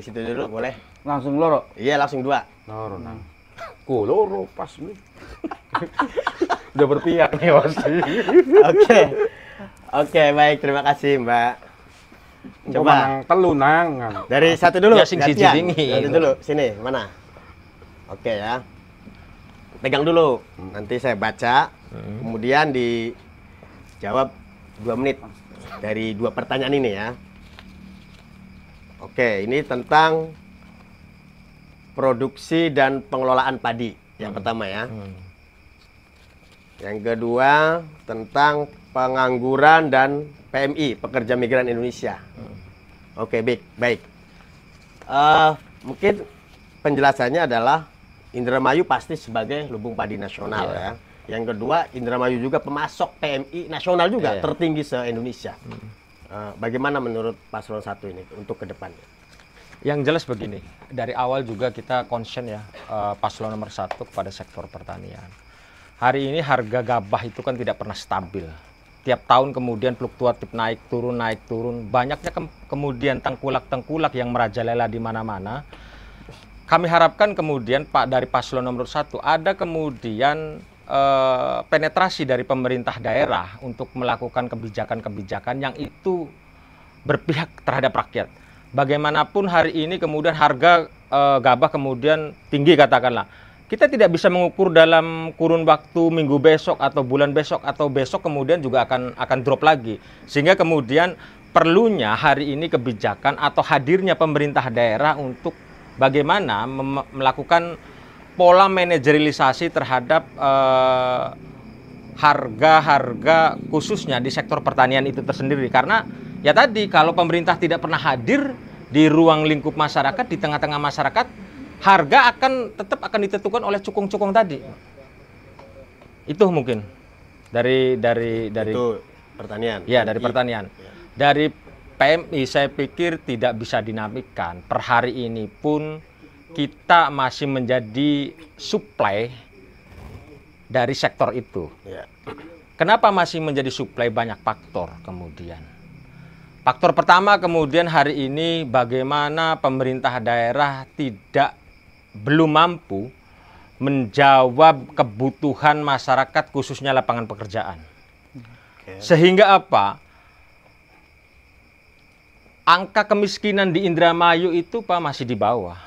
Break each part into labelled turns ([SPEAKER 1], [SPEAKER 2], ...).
[SPEAKER 1] situ dulu boleh?
[SPEAKER 2] Langsung loro.
[SPEAKER 1] Iya, langsung 2.
[SPEAKER 2] Loro nang. Loro pas nih. Udah berpihak nih Bos.
[SPEAKER 1] Oke. Oke, baik, terima kasih Mbak. Coba
[SPEAKER 2] nang telu nang.
[SPEAKER 1] dari satu dulu.
[SPEAKER 3] Ya, sing siji
[SPEAKER 1] gantian.
[SPEAKER 3] dingi.
[SPEAKER 1] Satu dulu, sini, mana? Oke ya. Pegang dulu. Nanti saya baca. Kemudian dijawab 2 menit dari 2 pertanyaan ini ya. Oke, ini tentang produksi dan pengelolaan padi yang pertama ya. Yang kedua tentang pengangguran dan PMI, pekerja migran Indonesia. Oke, baik. Mungkin penjelasannya adalah Indramayu pasti sebagai lumbung padi nasional ya. Yang kedua, Indramayu juga pemasok PMI nasional juga tertinggi se-Indonesia. Bagaimana menurut Paslon 1 ini untuk ke depannya?
[SPEAKER 3] Yang jelas begini, dari awal juga kita concern ya, paslon nomor 1 kepada sektor pertanian. Hari ini harga gabah itu kan tidak pernah stabil. Tiap tahun kemudian fluktuatif naik turun. Banyaknya kemudian tengkulak-tengkulak yang merajalela di mana-mana. Kami harapkan kemudian Pak dari paslon nomor 1 ada kemudian penetrasi dari pemerintah daerah untuk melakukan kebijakan-kebijakan yang itu berpihak terhadap rakyat. Bagaimanapun hari ini kemudian harga gabah kemudian tinggi katakanlah. Kita tidak bisa mengukur dalam kurun waktu minggu besok atau bulan besok atau besok kemudian juga akan drop lagi. Sehingga kemudian perlunya hari ini kebijakan atau hadirnya pemerintah daerah untuk bagaimana melakukan pola manajerialisasi terhadap harga-harga khususnya di sektor pertanian itu tersendiri. Karena ya tadi, kalau pemerintah tidak pernah hadir di ruang lingkup masyarakat, di tengah-tengah masyarakat, harga tetap akan ditentukan oleh cukung-cukung tadi. Itu mungkin dari
[SPEAKER 1] Itu pertanian.
[SPEAKER 3] ya dari pertanian. Dari PMI saya pikir tidak bisa dinamikan. Per hari ini pun kita masih menjadi supply dari sektor itu.
[SPEAKER 1] Ya.
[SPEAKER 3] Kenapa masih menjadi supply? Banyak faktor kemudian. Faktor pertama kemudian hari ini bagaimana pemerintah daerah belum mampu menjawab kebutuhan masyarakat khususnya lapangan pekerjaan. Sehingga apa? Angka kemiskinan di Indramayu itu Pak masih di bawah.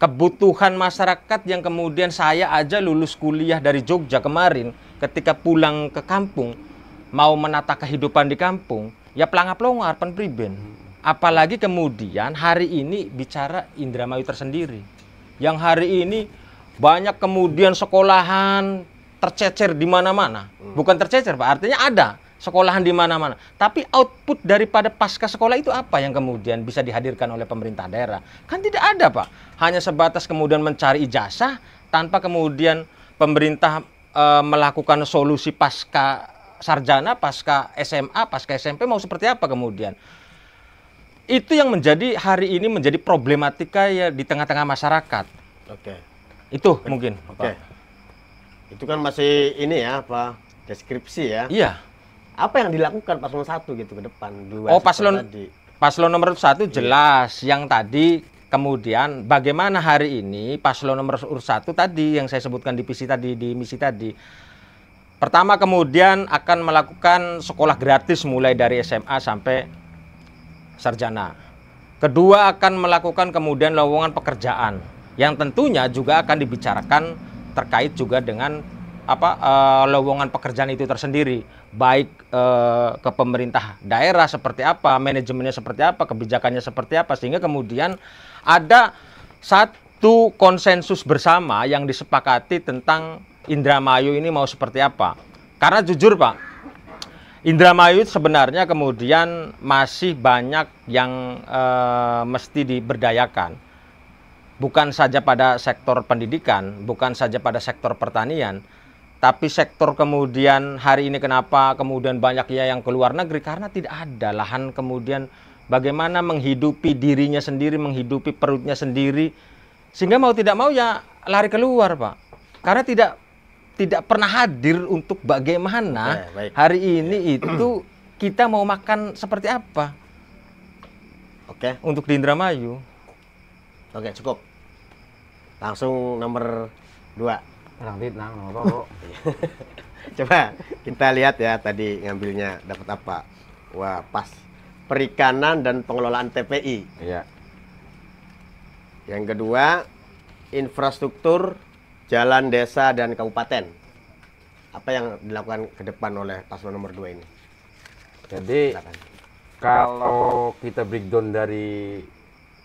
[SPEAKER 3] Kebutuhan masyarakat yang kemudian saya aja lulus kuliah dari Jogja kemarin ketika pulang ke kampung mau menata kehidupan di kampung, ya pelangap-pelongar penpriben. Apalagi kemudian hari ini bicara Indramayu tersendiri. Yang hari ini banyak kemudian sekolahan tercecer di mana-mana. Bukan tercecer Pak, artinya ada sekolahan di mana-mana. Tapi output daripada pasca sekolah itu apa yang kemudian bisa dihadirkan oleh pemerintah daerah? Kan tidak ada Pak. Hanya sebatas kemudian mencari ijazah tanpa kemudian pemerintah melakukan solusi pasca sarjana, pasca SMA, pasca SMP mau seperti apa kemudian. Itu yang menjadi hari ini menjadi problematika ya di tengah-tengah masyarakat.
[SPEAKER 1] Oke.
[SPEAKER 3] Itu mungkin.
[SPEAKER 1] Oke. Itu kan masih ini ya, Pak, deskripsi ya.
[SPEAKER 3] Iya.
[SPEAKER 1] Apa yang dilakukan paslon 1 gitu ke depan?
[SPEAKER 3] Paslon nomor 1 jelas. Yang tadi kemudian bagaimana hari ini paslon nomor 1 tadi yang saya sebutkan di misi tadi. Pertama kemudian akan melakukan sekolah gratis mulai dari SMA sampai sarjana. Kedua akan melakukan kemudian lowongan pekerjaan yang tentunya juga akan dibicarakan terkait juga dengan lowongan pekerjaan itu tersendiri, baik ke pemerintah daerah seperti apa, manajemennya seperti apa, kebijakannya seperti apa, sehingga kemudian ada satu konsensus bersama yang disepakati tentang Indramayu ini mau seperti apa. Karena jujur Pak, Indramayu sebenarnya kemudian masih banyak yang mesti diberdayakan. Bukan saja pada sektor pendidikan, bukan saja pada sektor pertanian, tapi sektor kemudian hari ini kenapa kemudian banyak ya yang keluar negeri, karena tidak ada lahan kemudian bagaimana menghidupi dirinya sendiri, menghidupi perutnya sendiri, sehingga mau tidak mau ya lari keluar Pak. Karena tidak pernah hadir untuk bagaimana hari ini itu kita mau makan seperti apa.
[SPEAKER 1] Oke.
[SPEAKER 3] Untuk di Indramayu.
[SPEAKER 1] Oke, cukup. Langsung nomor 2.
[SPEAKER 2] Orang Titnang, nomor
[SPEAKER 1] Coba kita lihat ya tadi ngambilnya dapat apa. Wah, pas. Perikanan dan pengelolaan TPI.
[SPEAKER 2] Iya.
[SPEAKER 1] Yang kedua, infrastruktur jalan desa dan kabupaten. Apa yang dilakukan ke depan oleh paslon nomor 2 ini?
[SPEAKER 2] Jadi
[SPEAKER 1] Silakan.
[SPEAKER 2] kalau kita breakdown dari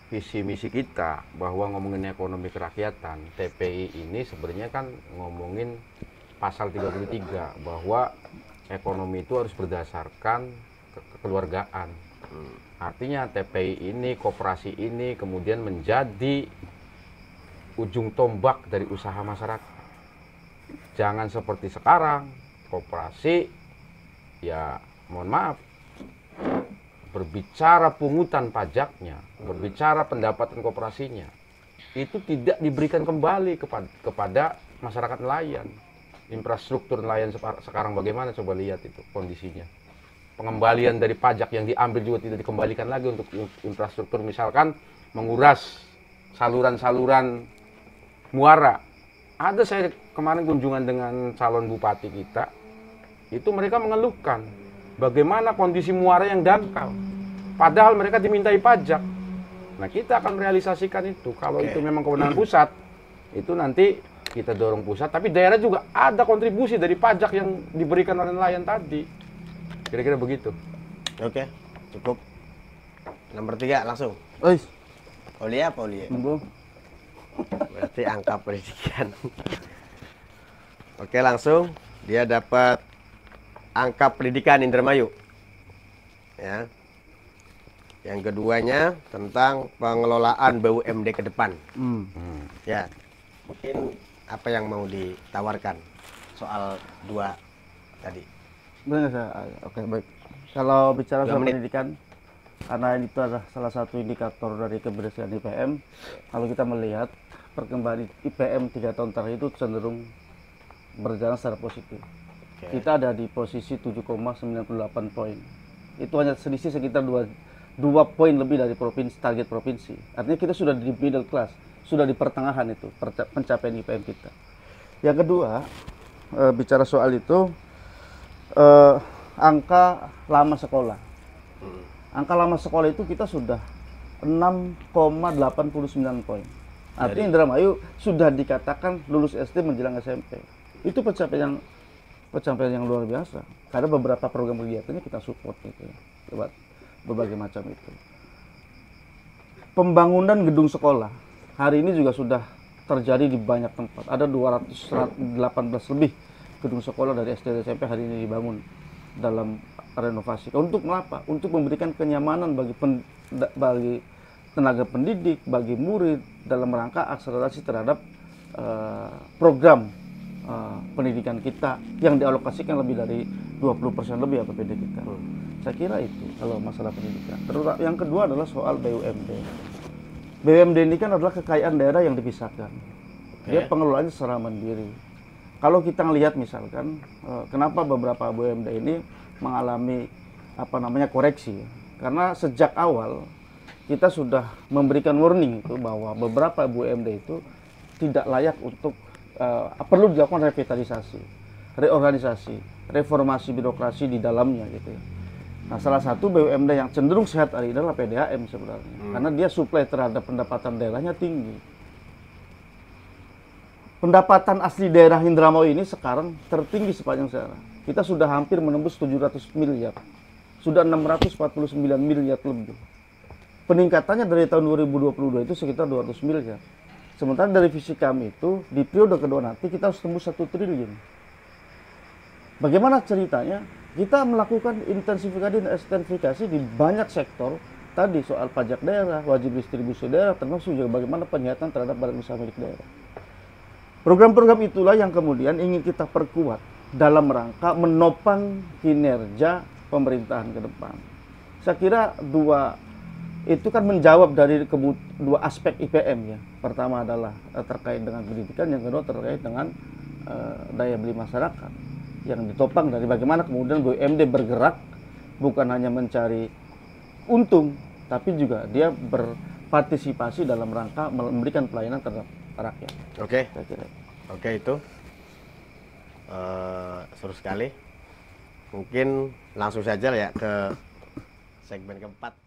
[SPEAKER 2] visi misi kita bahwa ngomongin ekonomi kerakyatan, TPI ini sebenarnya kan ngomongin pasal 33 bahwa ekonomi itu harus berdasarkan kekeluargaan. Artinya TPI ini, koperasi ini kemudian menjadi ujung tombak dari usaha masyarakat. Jangan seperti sekarang, koperasi ya mohon maaf, berbicara pungutan pajaknya, berbicara pendapatan koperasinya, itu tidak diberikan kembali kepada masyarakat nelayan. Infrastruktur nelayan sekarang bagaimana, coba lihat itu kondisinya. Pengembalian dari pajak yang diambil juga tidak dikembalikan lagi untuk infrastruktur, misalkan menguras saluran-saluran muara. Ada saya kemarin kunjungan dengan calon bupati kita, itu mereka mengeluhkan bagaimana kondisi muara yang dangkal. Padahal mereka dimintai pajak. Nah, kita akan merealisasikan itu. Kalau itu memang kewenangan pusat, itu nanti kita dorong pusat. Tapi daerah juga ada kontribusi dari pajak yang diberikan oleh nelayan tadi. Kira-kira begitu.
[SPEAKER 1] Oke, cukup. Nomor 3 langsung.
[SPEAKER 4] Ois,
[SPEAKER 1] Olie apa Olie?
[SPEAKER 4] monggo.
[SPEAKER 1] Berarti angka pendidikan. Oke, langsung dia dapat angka pendidikan Indramayu. Ya. Yang keduanya tentang pengelolaan BUMD ke depan. Ya. Mungkin apa yang mau ditawarkan soal 2 tadi?
[SPEAKER 4] Benar saya. Oke, baik. Kalau bicara
[SPEAKER 1] 2
[SPEAKER 4] soal
[SPEAKER 1] menit.
[SPEAKER 4] pendidikan, karena itu adalah salah satu indikator dari keberhasilan IPM, kalau kita melihat perkembangan IPM 3 tahun terakhir itu cenderung berjalan secara positif. Kita ada di posisi 7,98 poin. Itu hanya selisih sekitar 2 poin lebih dari target provinsi. Artinya kita sudah di middle class, sudah di pertengahan itu pencapaian IPM kita. Yang kedua, bicara soal itu, angka lama sekolah. Angka lama sekolah itu kita sudah 6,89 poin. Artinya Indramayu sudah dikatakan lulus SD menjelang SMP. Itu pencapaian yang luar biasa. Karena beberapa program kegiatannya kita support gitu ya, lewat berbagai macam itu. Pembangunan gedung sekolah hari ini juga sudah terjadi di banyak tempat. Ada 218 lebih gedung sekolah dari SD dan SMP hari ini dibangun dalam renovasi. Untuk apa? Untuk memberikan kenyamanan bagi tenaga pendidik, bagi murid dalam rangka akselerasi terhadap program pendidikan kita yang dialokasikan lebih dari 20% lebih APBD kita. Saya kira itu kalau masalah pendidikan. Terus yang kedua adalah soal BUMD. BUMD ini kan adalah kekayaan daerah yang dipisahkan. Dia pengelolaannya secara mandiri. Kalau kita melihat misalkan kenapa beberapa BUMD ini mengalami koreksi, karena sejak awal kita sudah memberikan warning itu bahwa beberapa BUMD itu tidak layak untuk perlu dilakukan revitalisasi, reorganisasi, reformasi birokrasi di dalamnya gitu ya. Nah, salah satu BUMD yang cenderung sehat hari ini adalah PDAM sebenarnya, karena dia suplai terhadap pendapatan daerahnya tinggi. Pendapatan asli daerah Indramayu ini sekarang tertinggi sepanjang sejarah. Kita sudah hampir menembus 700 miliar. Sudah 649 miliar lebih. Peningkatannya dari tahun 2022 itu sekitar 200 miliar. Sementara dari visi kami itu, di periode kedua nanti kita harus tembus 1 triliun. Bagaimana ceritanya? Kita melakukan intensifikasi dan ekstensifikasi di banyak sektor. Tadi soal pajak daerah, wajib distribusi daerah, termasuk juga bagaimana penyihatan terhadap badan usaha milik daerah. Program-program itulah yang kemudian ingin kita perkuat dalam rangka menopang kinerja pemerintahan ke depan. Saya kira itu kan menjawab dari dua aspek IPM ya. Pertama adalah terkait dengan pendidikan, yang kedua terkait dengan daya beli masyarakat yang ditopang dari bagaimana kemudian BUMD bergerak bukan hanya mencari untung, tapi juga dia partisipasi dalam rangka memberikan pelayanan terhadap rakyat.
[SPEAKER 1] Oke.
[SPEAKER 4] Saya kira.
[SPEAKER 1] Oke, itu seru sekali. Mungkin langsung saja ya ke segmen keempat.